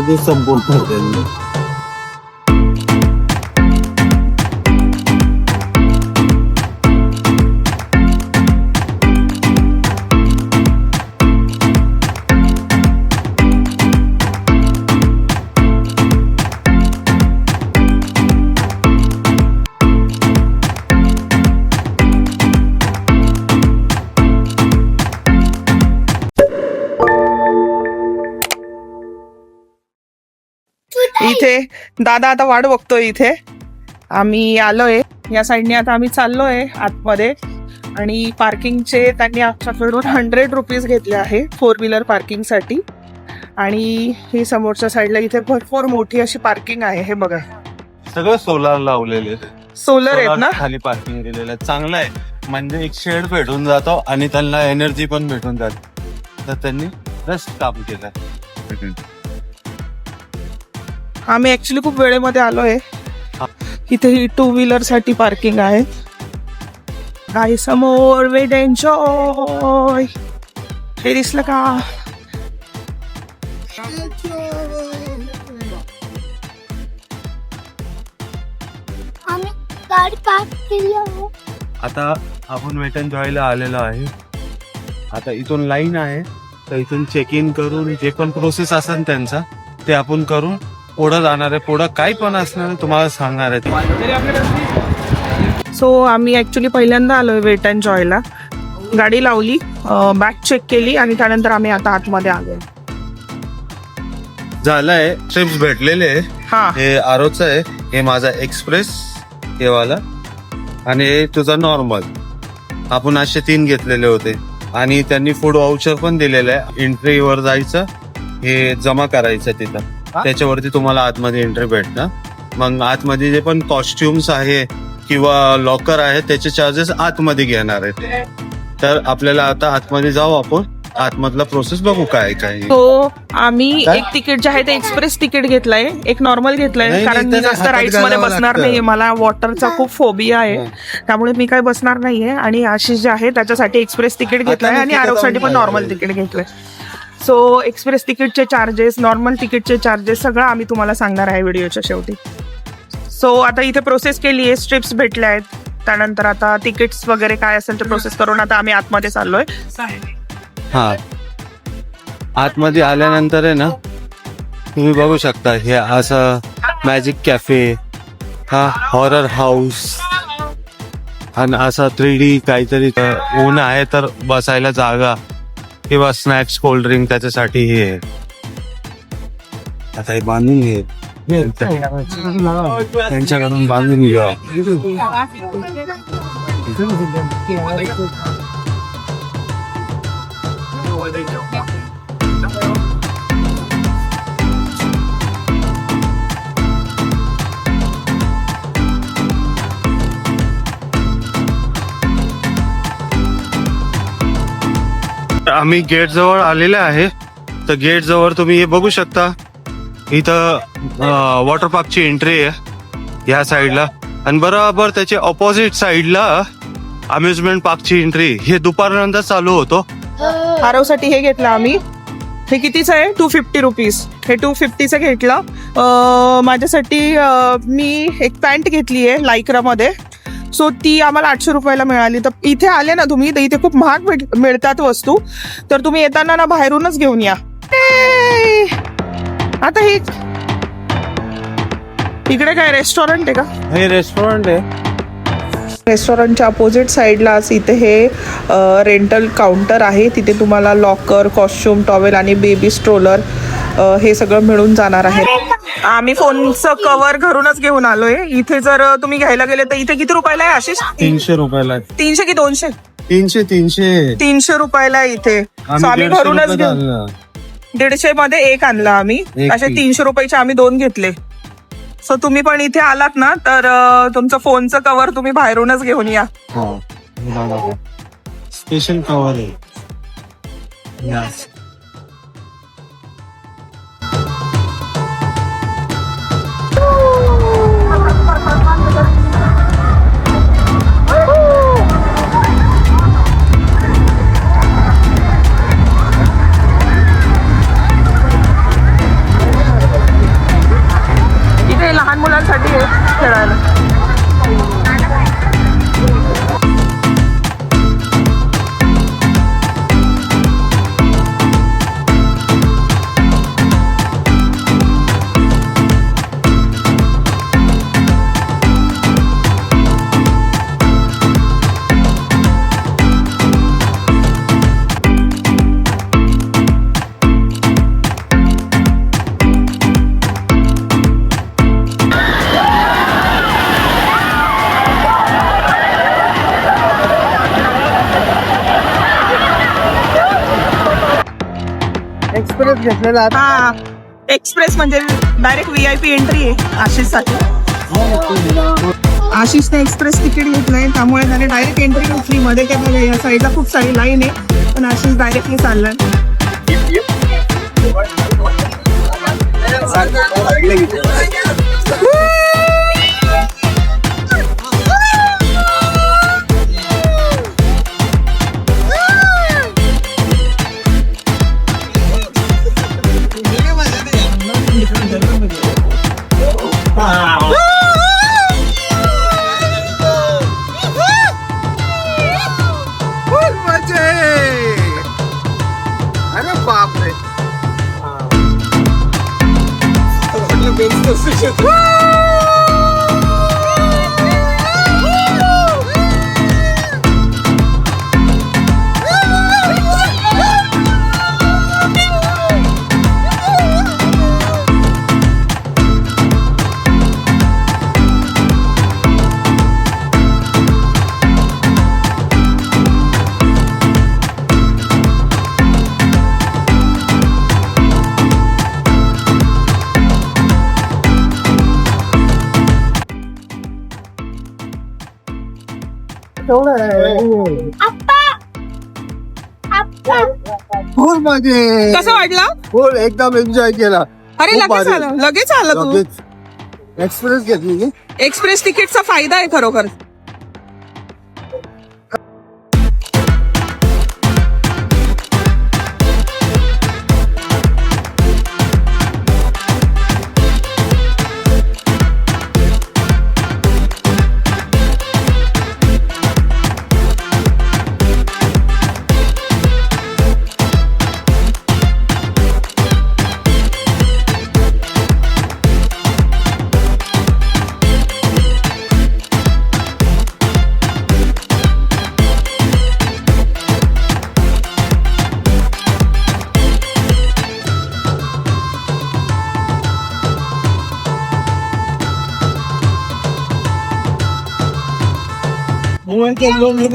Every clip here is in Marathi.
तासामध्ये संपून ठेवते. इथे दादा आता वाट बघतोय. इथे आम्ही आलोय या साईडने. आता आम्ही चाललोय आतमध्ये आणि पार्किंगचे त्यांनी आमच्याकडून 100 रुपीज घेतले आहे 4 व्हीलर पार्किंग साठी. आणि ही समोरच्या साईडला इथे भरपूर मोठी अशी पार्किंग आहे. हे बघा सगळं सोलार लावलेले, सोलर आहेत ना. खाली पार्किंग केलेलं आहे. चांगलं आहे, म्हणजे एक शेड भेटून जातो आणि त्यांना एनर्जी पण भेटून जाते. तर त्यांनी बेस्ट काम केलंय. आम्ही ऍक्च्युली खूप वेळेमध्ये आलोय. इथे ही 2 व्हीलर साठी पार्किंग आहे. काही समोर वेट एन्जॉय. हे दिसलं का? आम्ही गाडी पार्क केली आहे. आता आपण वेट एन्ड जॉयला आलेलो आहे. आता इथून लाईन आहे, तर इथून चेक इन करून जे पण प्रोसेस असेल त्यांचा ते आपण करून पुढं जाणार आहे. पुढं काही पण असणार तुम्हाला सांगणार आहे. सो आम्ही ऍक्च्युली पहिल्यांदा आलोय वेट अँड जॉयला. गाडी लावली, बॅग चेक केली आणि त्यानंतर आम्ही आता आतमध्ये आलोय. झालंय, ट्रिप्स भेटलेले आहे. हा, हे आरोचं आहे, हे माझा एक्सप्रेस हे वाला आणि हे तुझा नॉर्मल. आपण असे 3 घेतलेले होते आणि त्यांनी फूड वाउचर पण दिलेलं आहे. एंट्री वर जायचं, हे जमा करायचं तिथं, त्याच्यावरती तुम्हाला आतमध्ये एंट्री भेटणार. मग आतमध्ये जे पण कॉस्ट्युम्स आहे किंवा लॉकर आहे त्याचे चार्जेस आतमध्ये घेणार आहेत. तर आपल्याला आता आतमध्ये जाऊ, आपण आतमधला प्रोसेस बघू काय काय. तो आम्ही एक तिकीट जे आहे ते एक्सप्रेस तिकीट घेतलंय, एक नॉर्मल घेतलंय. नाही, कारण मी त्याला जास्त हातात राईड्स मध्ये घालावं बसणार लागतं. नाहीये. मला वॉटरचा खूप फोबिया आहे, त्यामुळे मी काय बसणार नाहीये. आणि आशिष जे आहे त्याच्यासाठी एक्सप्रेस तिकीट घेतलंय आणि आरोपसाठी पण नॉर्मल तिकीट घेतलंय. सो एक्सप्रेस तिकीटचे चार्जेस, नॉर्मल तिकीटचे चार्जेस सगळं आम्ही तुम्हाला सांगणार आहे व्हिडिओच्या शेवटी. सो आता इथे प्रोसेस केली आहे, स्ट्रिप्स भेटल्या आहेत. त्यानंतर आता तिकीट्स वगैरे काय असेल ते प्रोसेस करून आता आम्ही आतमध्ये चाललोय. हा, आतमध्ये आल्यानंतर आहे ना, तुम्ही बघू शकता हे असं मॅजिक कॅफे, हा हॉरर हाऊस आणि असा 3D काहीतरी. ऊन आहे तर बसायला जागा किंवा स्नॅक्स, कोल्ड्रिंक त्याच्यासाठी हे आहे. आता हे बांधून घे, त्यांच्याकडून बांधून घ्या. आम्ही गेट जवळ आलेले आहे. तर गेट जवळ तुम्ही हे बघू शकता, इथं वॉटर पार्कची एंट्री आहे या साईडला आणि बरोबर त्याच्या ऑपोजिट साईडला अम्युजमेंट पार्कची एंट्री. हे दुपारनंतर चालू होतो. आरवसाठी हे घेतलं आम्ही. हे कितीचं आहे? 250 रुपीज. हे 250चं घेतलं. माझ्यासाठी मी एक पॅन्ट घेतली आहे लायक्रामध्ये. सो ती आम्हाला 800 रुपयाला मिळाली. तर इथे आले ना तुम्ही, तर इथे खूप महाग मिळतात वस्तू. तर तुम्ही येताना ना बाहेरूनच घेऊन या. आता हे इकडे काय रेस्टॉरंट आहे का? हे रेस्टॉरंट आहे. रेस्टॉरंटच्या अपोजिट साईडलाच इथे हे रेंटल काउंटर आहे. तिथे तुम्हाला लॉकर, कॉस्ट्युम, टॉवेल आणि बेबी स्ट्रोलर हे सगळं मिळून जाणार आहे. आम्ही फोनचं कव्हर घरूनच घेऊन आलोय. इथे जर तुम्ही घ्यायला गेले तर इथे किती रुपयाला आहे आशिष? 300 रुपयाला. 300 की 200? 300 रुपयाला इथे. So आम्ही घरूनच घेऊन 150 मध्ये एक आणला आम्ही. असे 300 रुपयाचे आम्ही 2 घेतले. सो तुम्ही पण इथे आलात ना तर तुमचं फोनचं कव्हर तुम्ही बाहेरूनच घेऊन या. स्पेशल कव्हर आहे. तोच घेतलेला आता. हा एक्सप्रेस म्हणजे डायरेक्ट VIP एंट्री आहे आशिषसाठी. आशिषने एक्सप्रेस तिकीट घेतलंय त्यामुळे त्याने डायरेक्ट एंट्री घेतली. मध्ये काय बघा या साईडला खूप सारी लाईन आहे पण आशिष डायरेक्टली चाललाय. अरे बापरे. आप्पा आप्पा फुल मजे. कसं वाटलं? फुल एकदम एन्जॉय केला. अरे खूप लगेच भारी. आलं लगेच आलं तू. लगेच एक्सप्रेस घेतली की एक्सप्रेस तिकीटचा फायदा आहे खरोखर.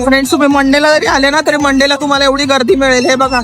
फ्रेंड्स तुम्ही मंडेला जरी आले ना तरी मंडेला तुम्हाला एवढी गर्दी मिळेल. हे बघा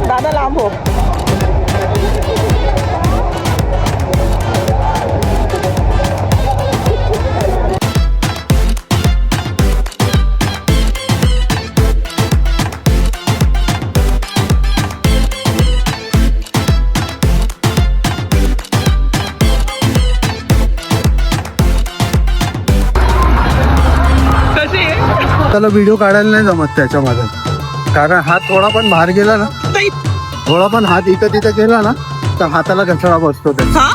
दादा लांब हो. त्याला व्हिडिओ काढायला नाही जमत त्याच्यामध्ये, कारण हात थोडा पण बाहेर गेला ना, थोडा पण हात इथं तिथं गेला ना तर हाताला घसरा बसतो त्याचा. हा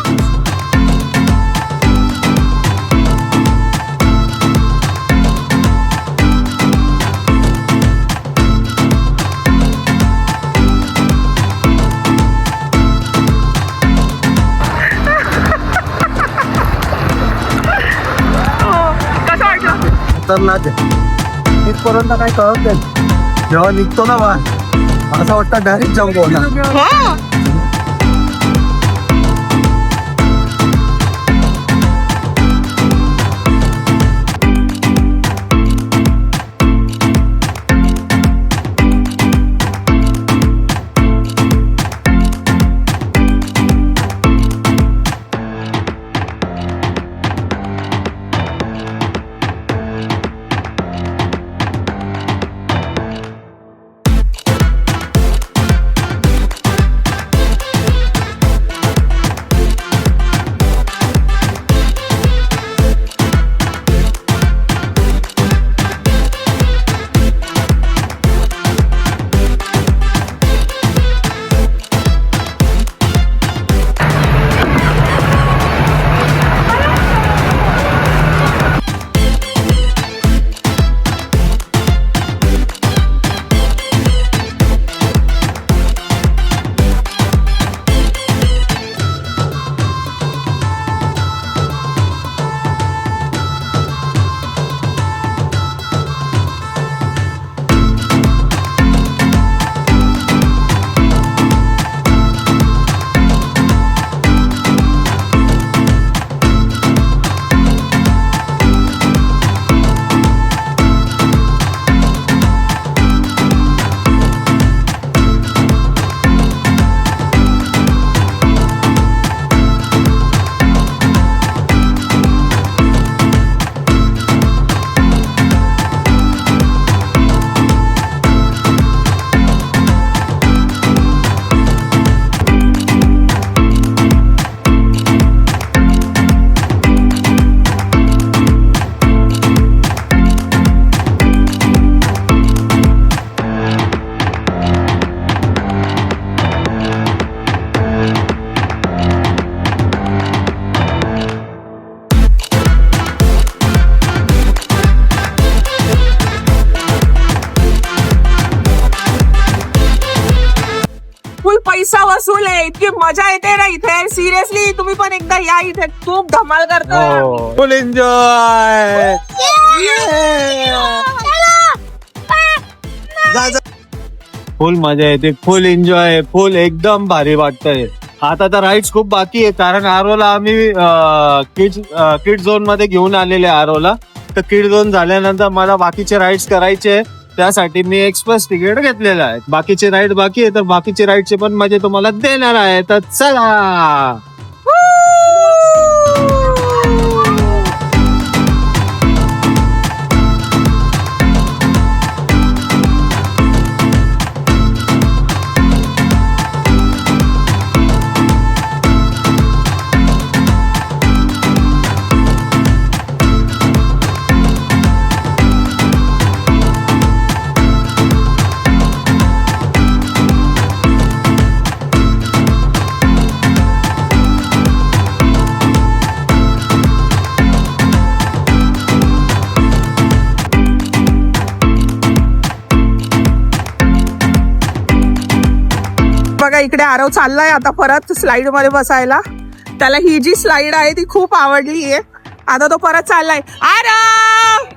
खतरनाक आहे. इथपर्यंत काही कळत नाही, जेव्हा निघतो ना बा असं वाटतं डायरेक्ट जंप होणार. हा पैसा वसूल आहे. इतकी मजा येते ना इथे. सिरियसली तुम्ही पण एकदा या इथे. खूप धमाल करतो. फुल एन्जॉय. फुल मजा येते, फुल एन्जॉय, फुल एकदम भारी वाटतंय. आता तर राईड्स खूप बाकी आहे, कारण आरोला आम्ही किड झोन मध्ये घेऊन आलेले आरोला. तर किड झोन झाल्यानंतर मला बाकीचे राईड्स करायचे, त्यासाठी मी एक्सप्रेस तिकीट घेतलेलं आहे. बाकीचे राईड बाकी आहे, तर बाकीचे राईडचे पण मजे तुम्हाला देणार आहे. तर चला. बघा इकडे आरव चाललाय आता परत स्लाइड मध्ये बसायला. त्याला ही जी स्लाइड आहे ती खूप आवडली आहे. आता तो परत चाललाय. आरव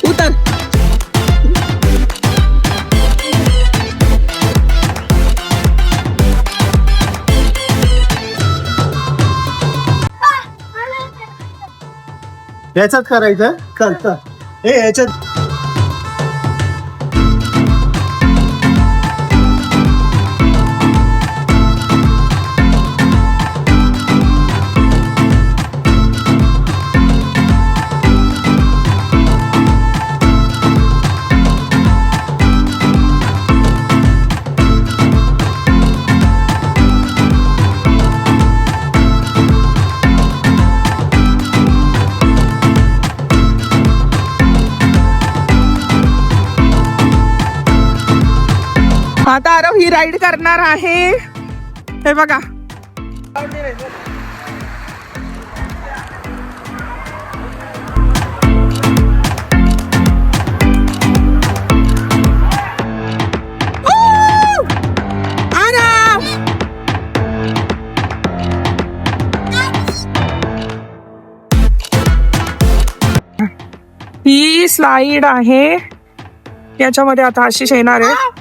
उतर. याच्यात करायचं चालतं. हे याच्यात आता आरव ही राईड करणार आहे. हे बघा आरव. ही स्लाइड आहे, याच्यामध्ये आता आशिष येणार आहे.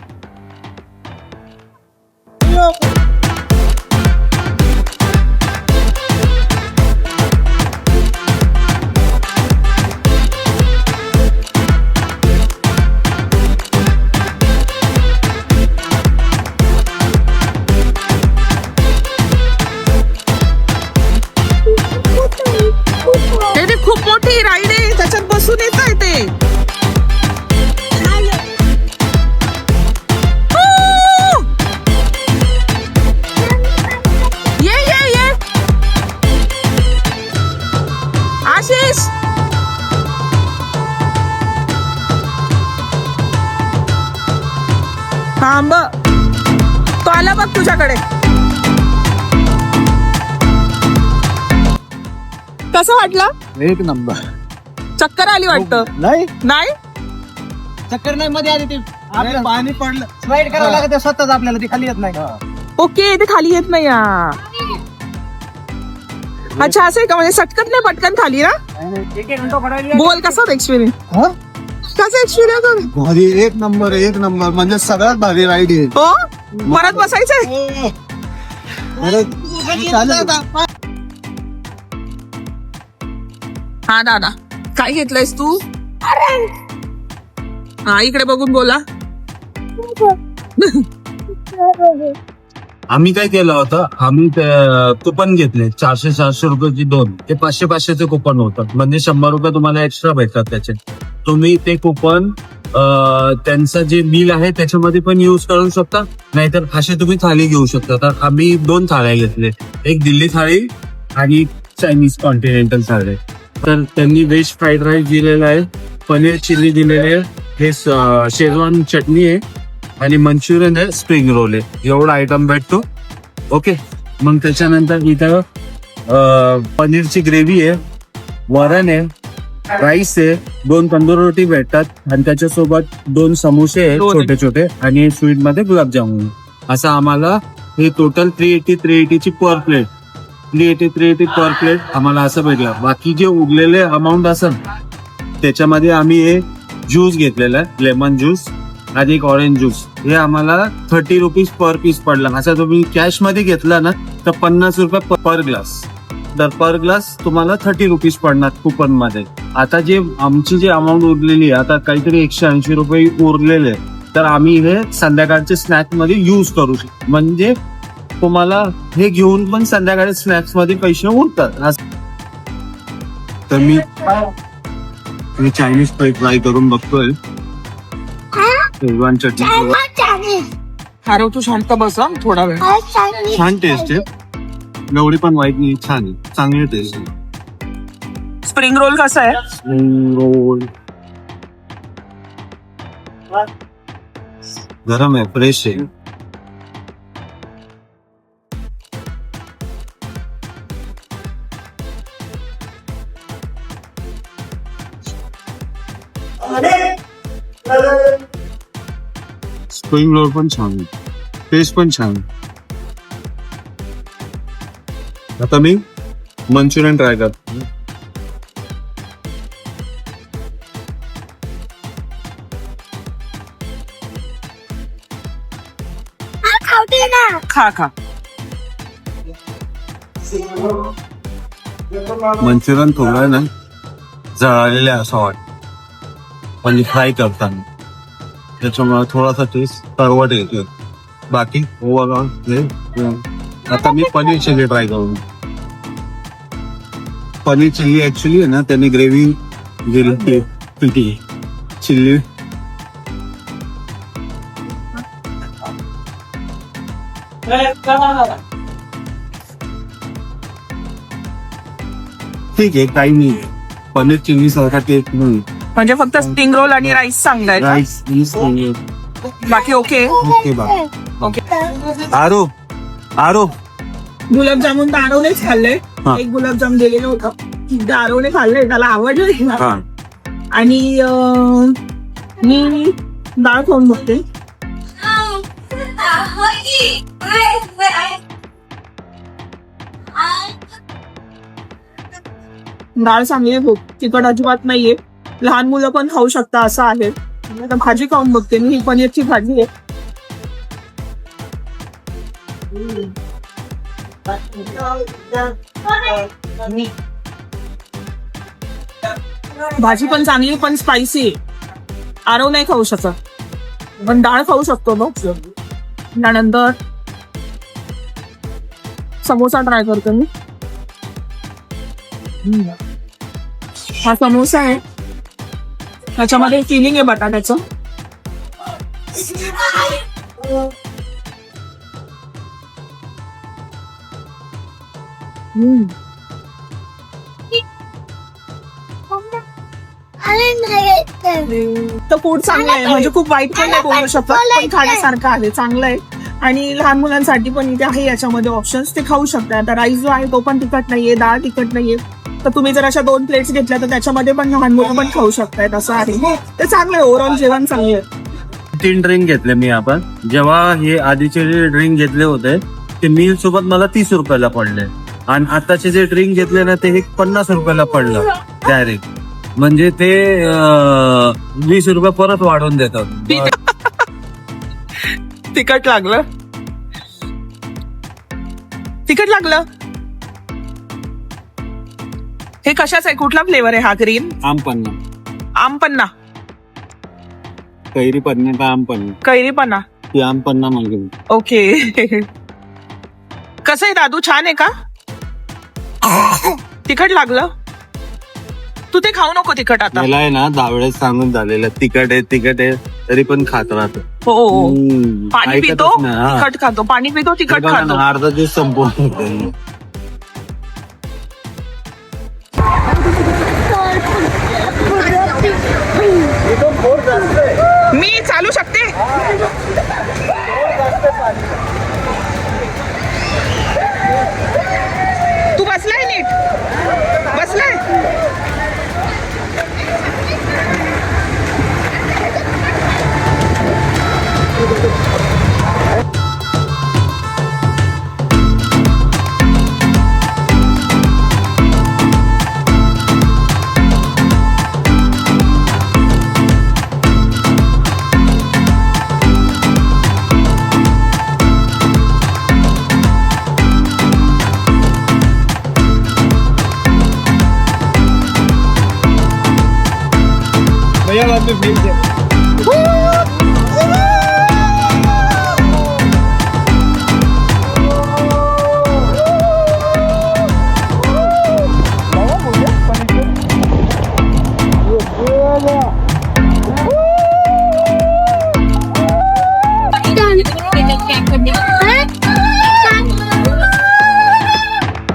खूप मोठी राईड आहे, त्याच्यात बसून येत आहे ते. ये ये ये आशिष. थांब, तो आला बघ तुझ्याकडे. कसं वाटलं? एक नंबर. चक्कर आली वाटतं. नाही नाही चक्कर नाही, मध्ये आली ती. आपल्याला पाणी पडलं, स्लाइड करावं लागत स्वतःच, आपल्याला ती खाली येत नाही. ओके, ते खाली येत नाही. अच्छा असं आहे का? म्हणजे सटकत नाही पटकन खाली ना. बोल कसा एक्सपिरियन्स? कसा एक्सपिरियन्स? भारी, एक नंबर, एक नंबर. म्हणजे सगळ्यात भारी राईड आहे. हो, परत बसायचंय. हा दादा, काय घेतलंयस तू? हा इकडे बघून बोला. आम्ही काय केलं होतं, आम्ही कुपन घेतले 400 रुपयाची 2. ते 500 चे कुपन होतं, म्हणजे 100 रुपये तुम्हाला एक्स्ट्रा भेटतात त्याचे. तुम्ही ते कुपन त्यांचं जे बिल आहे त्याच्यामध्ये पण युज करू शकता, नाहीतर असे तुम्ही थाळी घेऊ शकता. तर आम्ही 2 थाळ्या घेतले, एक दिल्ली थाळी आणि चायनीज कॉन्टिनेंटल थाळी. तर त्यांनी व्हेज फ्राईड राईस दिलेला आहे, पनीर चिल्ली दिलेले आहे, हे शेजवान चटणी आहे आणि मंचुरियन आहे, स्प्रिंग रोल आहे. एवढा आयटम भेटतो. ओके, मग त्याच्यानंतर इथं पनीरची ग्रेव्ही आहे, वरण आहे, राईस आहे, 2 तंदूर रोटी भेटतात आणि त्याच्यासोबत 2 समोसे आहेत छोटे छोटे आणि स्वीट मध्ये गुलाबजामुन. असं आम्हाला हे टोटल 380 ची पर प्लेट, 380 पर प्लेट आम्हाला असं भेटलं. बाकी जे उरलेले अमाऊंट असेल त्याच्यामध्ये आम्ही हे ज्यूस घेतलेला आहे, लेमन ज्यूस आणि एक ऑरेंज ज्यूस. हे आम्हाला 30 रुपीज पर पीस पडला. असं तुम्ही कॅश मध्ये घेतला ना तर 50 रुपये पर ग्लास. तर पर ग्लास तुम्हाला 30 रुपीज पडणार कुपन मध्ये. आता जे आमची जी अमाऊंट उरलेली आहे, आता काहीतरी 180 रुपये उरलेले, तर आम्ही हे संध्याकाळचे स्नॅक्स मध्ये युज करू शकतो. म्हणजे तुम्हाला हे घेऊन पण संध्याकाळी स्नॅक्स मध्ये पैसे उरतात. तर मी चायनीज ट्राय करून बघतोय, शेजवान चटणी. हारव तू शांत बस हं, थोडा वेळ. छान टेस्ट आहे, एवढी पण वाईट नाही, छान आहे, चांगली टेस्ट आहे. स्प्रिंग रोल कसा आहे? रोल गरम आहे, फ्रेश आहे. स्प्रिंग रोल पण छान आहे, टेस्ट पण छान आहे. आता मी मंचुरियन ट्राय करतो. खा खा. मंचुरियन थोडं ना जळालेले असं वाटतं म्हणजे फ्राय करताना, त्याच्यामुळे थोडासा टेस्ट करवट येतो. बाकी ओव्हरऑल आता मी पनीर चिल्ली ट्राय करू. पनीर चिल्ली ऍक्च्युली आहे ना, त्यांनी ग्रेव्ही दिली पिठी चिल्ली. ठीक आहे, काही नाही, पनीर चिल्ली सारखा टेस्ट नाही. म्हणजे फक्त स्प्रिंग रोल आणि राईस चांगला आहे, राईस बाकी ओके. ओके बा. ओके. आरो गुलाबजामुन तर आरवनेच खाल्लंय. हा. एक गुलाबजाम दिलेलं होतं, ते आरवने खाल्लंय, त्याला आवडलं. हा, आणि मी डाळ खाऊन बघते. डाळ चांगली आहे, खूप तिखट अजिबात नाहीये, लहान मुलं पण खाऊ शकता असं आहे. आता भाजी खाऊन बघते मी, ही पनीरची भाजी आहे. भाजी पण चांगली, पण स्पायसी आहे. आरव नाही खाऊ शकत, पण डाळ खाऊ शकतो बघ. त्यानंतर समोसा ट्राय करतो मी. हा समोसा आहे, त्याच्यामध्ये फिलिंग आहे बटाट्याचं. तर फूड चांगलं आहे, म्हणजे खूप वाईट पण नाही बोलू शकत, पण खाण्यासारखं आहे, चांगलं आहे. आणि लहान मुलांसाठी पण इथे आहे याच्यामध्ये ऑप्शन्स, ते खाऊ शकतात. आता राईस जो आहे तो पण तिखट नाहीये, डाळ तिखट नाहीये, तर तुम्ही जर अशा 2 प्लेट्स घेतल्या तर त्याच्यामध्ये पण लहान मुलं पण खाऊ शकतात असं आहे. ते चांगलं आहे, ओव्हरऑल जेवण चांगलं आहे. 3 ड्रिंक घेतले मी. आपण जेव्हा हे आधीचे जे ड्रिंक घेतले होते ते मील सोबत मला 30 रुपयाला पडले, आणि आताचे जे ड्रिंक घेतले ना ते 50 रुपयाला पडलं डायरेक्ट. म्हणजे ते 20 रुपये परत वाढवून देतात. तिखट लागलं, तिखट लागलं. हे कशाच आहे, कुठला फ्लेवर आहे हा? ग्रीन आमपन्ना, आमपन्ना, कैरी पन्ना का आमपन्ना? कैरीपन्ना. ती आमपन्ना मागेल. ओके. कसं आहे दादू, छान आहे का? तिखट लागलं? तू ते खाऊ नको तिखट आता. मला आहे ना दावड्यात सांगून झालेलं तिखट आहे तरी पण खात राहतो. हो पाणी ऐकतच पितो नाही, हा. तिखट खातो, पाणी पितो ते तिखट बघा खातो. ना, अर्धा दिवस संपवून मी चालू शकते. तू बसलाय नीट बसलाय.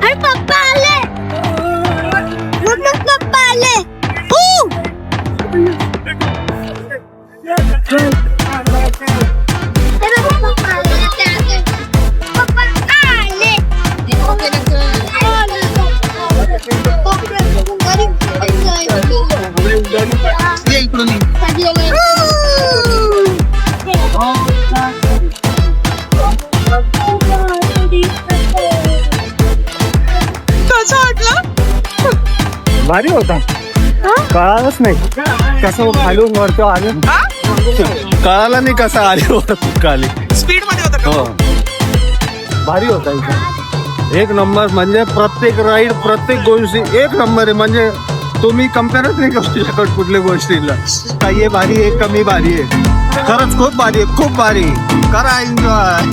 अरे पप्पा आले. पप्पा आले. कसं वाटलं? भारी होता. कळालंच नाही कसं खालून वरतो आलं. कळाला नाही कसं आले वर खाली. स्पीड मध्ये होतं का? हो भारी होता इथं. एक नंबर म्हणजे प्रत्येक राईड प्रत्येक गोष्टी एक नंबर आहे. म्हणजे तुम्ही कम्पेअरच नाही करू शकत कुठल्या गोष्टीला. काही हे भारी आहे कमी भारी आहे. खरंच खूप भारी आहे खूप भारी. करा एन्जॉय.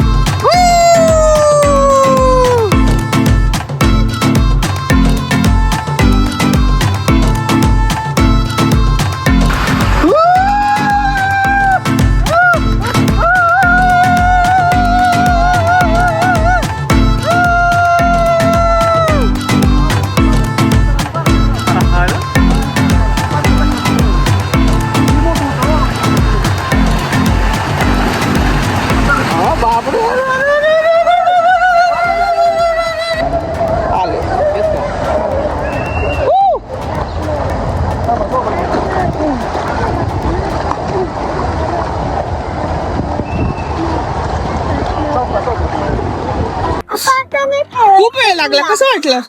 खूप वेळ लागला. कसं वाटलं?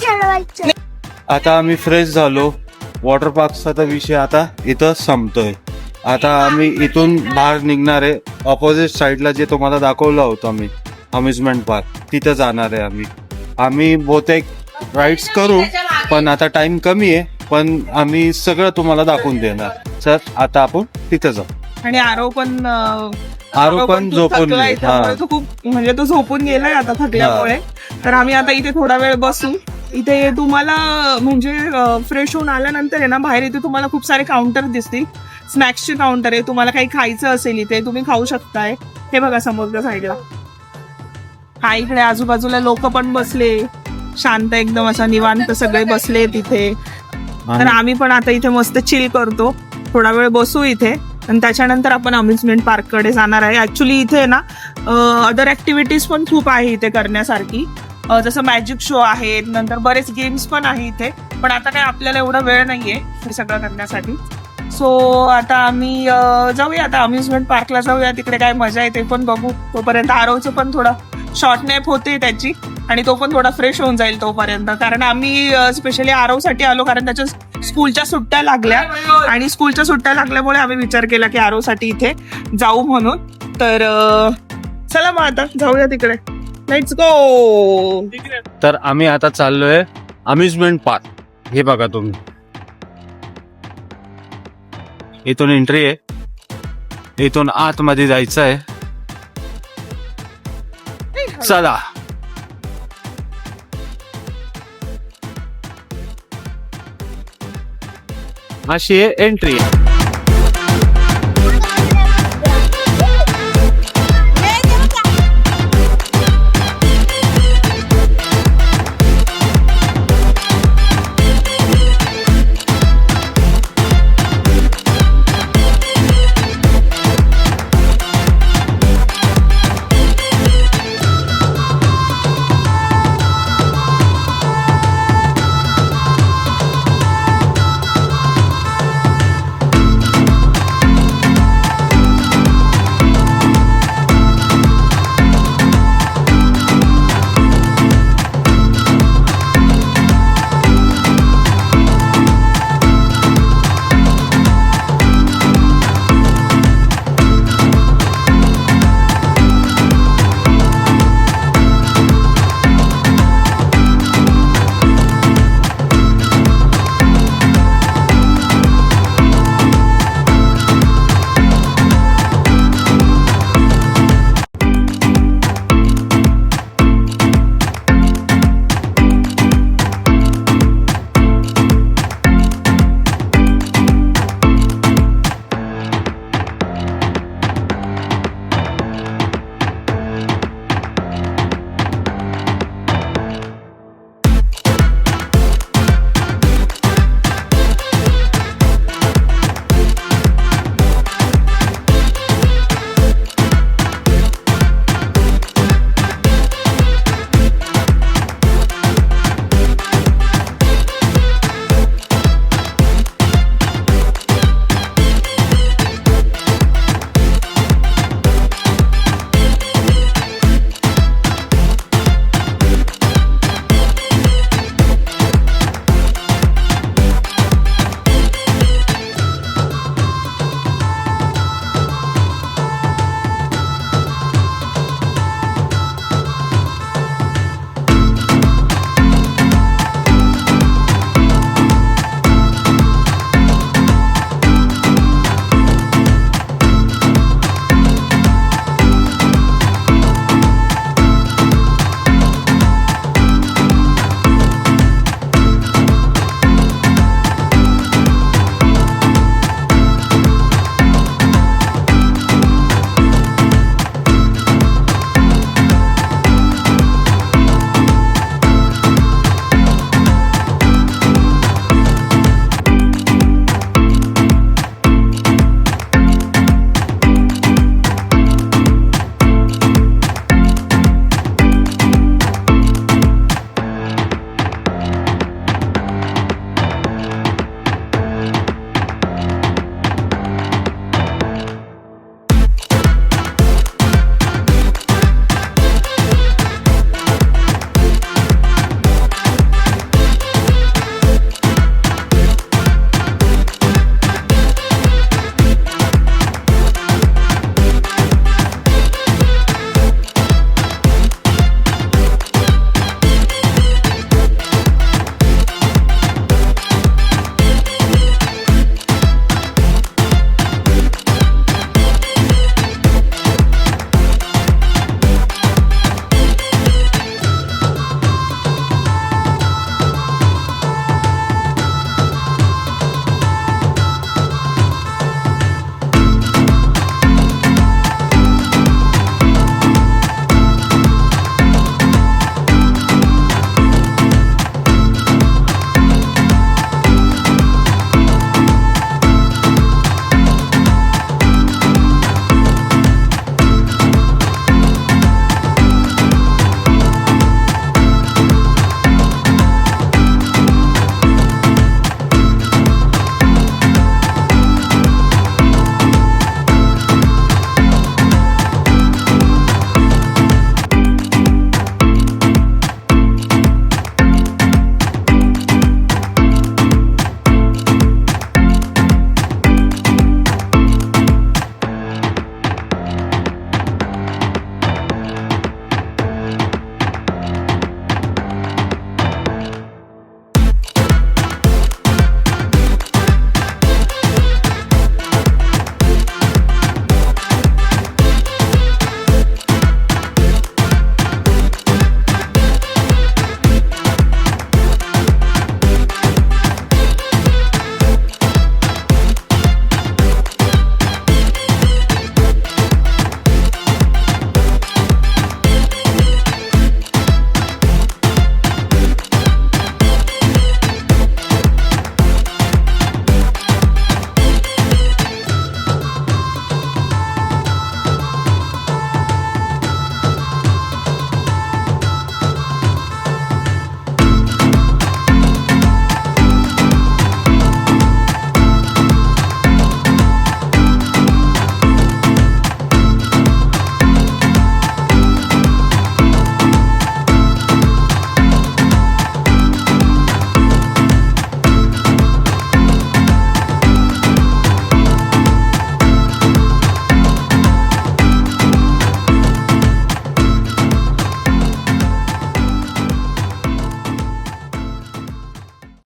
खेळवायचं. आता आम्ही फ्रेश झालो. वॉटर पार्कचा तर विषय आता इथं संपतोय. आता आम्ही इथून बाहेर निघणार आहे. ऑपोजिट साईडला जे तुम्हाला दाखवलं होतं आम्ही अम्युजमेंट पार्क तिथं जाणार आहे. आम्ही बहुतेक राईड्स करू पण आता टाइम कमी आहे. पण आम्ही सगळं तुम्हाला दाखवून देणार. सर आता आपण तिथं जाऊ. आणि आरव पण खूप झोपून थकलाय, गेला. त्यामुळे तो खूप म्हणजे तो झोपून गेलाय आता थकल्यामुळे. तर आम्ही आता इथे थोडा वेळ बसू. इथे तुम्हाला म्हणजे फ्रेश होऊन आल्यानंतर आहे ना बाहेर इथे तुम्हाला खूप सारे काउंटर दिसतील. स्नॅक्सचे काउंटर आहे. तुम्हाला काही खायचं असेल इथे तुम्ही खाऊ शकताय. हे बघा समोरच्या साईडला. हा इकडे आजूबाजूला लोक पण बसले शांत एकदम असा निवांत सगळे बसले तिथे. तर आम्ही पण आता इथे मस्त चिल करतो. थोडा वेळ बसू इथे आणि त्याच्यानंतर आपण अम्युजमेंट पार्क कडे जाणार आहे. ऍक्च्युली इथे ना अदर ऍक्टिव्हिटीज पण खूप आहे इथे करण्यासारखी. जसं मॅजिक शो आहेत, नंतर बरेच गेम्स पण आहे इथे. पण आता काय आपल्याला एवढा वेळ नाहीये हे सगळं करण्यासाठी. सो आता आम्ही जाऊया आता अम्युजमेंट पार्कला जाऊया. तिकडे काय मजा येते पण बघू. तोपर्यंत आरवचं पण थोडा शॉर्ट नॅप होते त्याची आणि तो पण थोडा फ्रेश होऊन जाईल तोपर्यंत. कारण आम्ही स्पेशली आरवसाठी आलो कारण त्याच्या स्कूलच्या सुट्ट्या लागल्या आणि स्कूलच्या सुट्ट्या लागल्यामुळे आम्ही विचार केला की आरवसाठी इथे जाऊ म्हणून. तर चला मग आता जाऊया तिकडे. Let's go. तर आम्ही आता चाललोय अम्युजमेंट पार्क. हे बघा तुम्ही इथून एंट्री आहे. इथून आतमध्ये जायचं आहे. चला अशी एंट्री आहे.